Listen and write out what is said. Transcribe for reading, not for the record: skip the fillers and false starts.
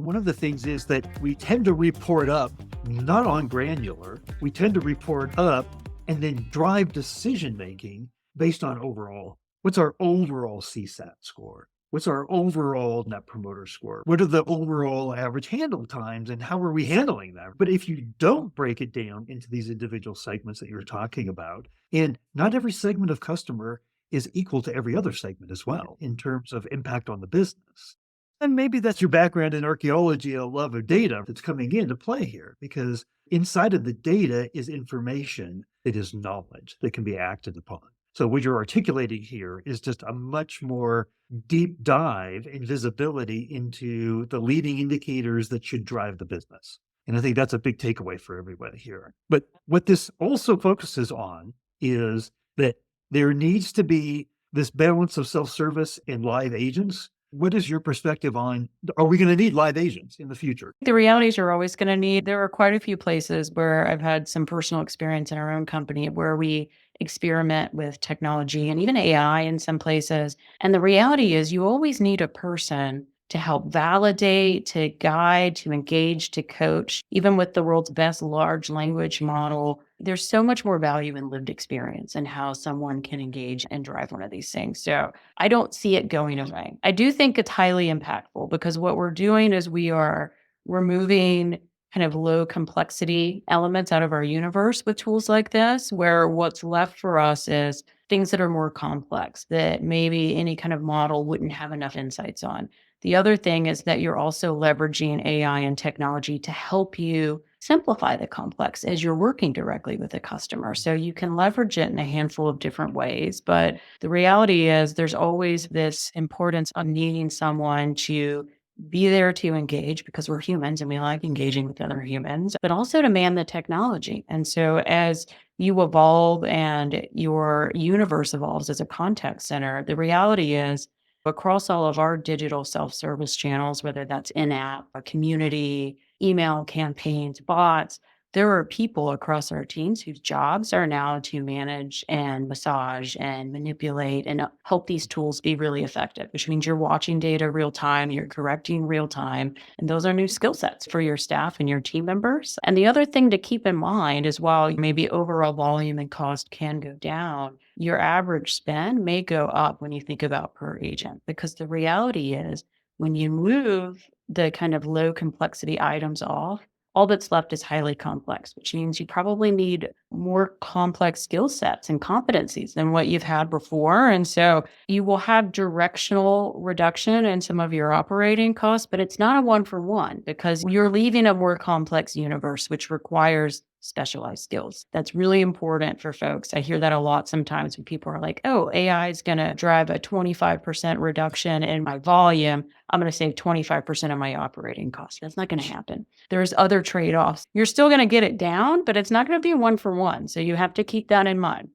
One of the things is that we tend to report up, not on granular, we tend to report up and then drive decision making based on overall. What's our overall CSAT score? What's our overall net promoter score? What are the overall average handle times and how are we handling that? But if you don't break it down into these individual segments that you're talking about, and not every segment of customer is equal to every other segment as well in terms of impact on the business. And maybe that's your background in archaeology, a love of data that's coming into play here, because inside of the data is information that is knowledge that can be acted upon. So what you're articulating here is just a much more deep dive and visibility into the leading indicators that should drive the business. And I think that's a big takeaway for everybody here. But what this also focuses on is that there needs to be this balance of self-service and live agents. What is your perspective on, are we going to need live agents in the future? The realities you're always going to need. There are quite a few places where I've had some personal experience in our own company where we experiment with technology and even AI in some places. And the reality is you always need a person to help validate, to guide, to engage, to coach. Even with the world's best large language model, there's so much more value in lived experience and how someone can engage and drive one of these things. So I don't see it going away. I do think it's highly impactful because what we're doing is we are removing kind of low complexity elements out of our universe with tools like this, where what's left for us is things that are more complex that maybe any kind of model wouldn't have enough insights on. The other thing is that you're also leveraging AI and technology to help you simplify the complex as you're working directly with a customer. So you can leverage it in a handful of different ways. But the reality is there's always this importance of needing someone to be there to engage because we're humans and we like engaging with other humans, but also to man the technology. And so as you evolve and your universe evolves as a contact center, the reality is across all of our digital self-service channels, whether that's in-app, a community, email campaigns, bots, there are people across our teams whose jobs are now to manage and massage and manipulate and help these tools be really effective, which means you're watching data real time, you're correcting real time. And those are new skill sets for your staff and your team members. And the other thing to keep in mind is while maybe overall volume and cost can go down, your average spend may go up when you think about per agent, because the reality is when you move the kind of low complexity items off, all that's left is highly complex, which means you probably need more complex skill sets and competencies than what you've had before. And so you will have directional reduction in some of your operating costs, but it's not a one for one because you're leaving a more complex universe, which requires specialized skills. That's really important for folks. I hear that a lot sometimes when people are like, oh, AI is going to drive a 25% reduction in my volume. I'm going to save 25% of my operating costs. That's not going to happen. There's other trade-offs. You're still going to get it down, but it's not going to be one for one. So you have to keep that in mind.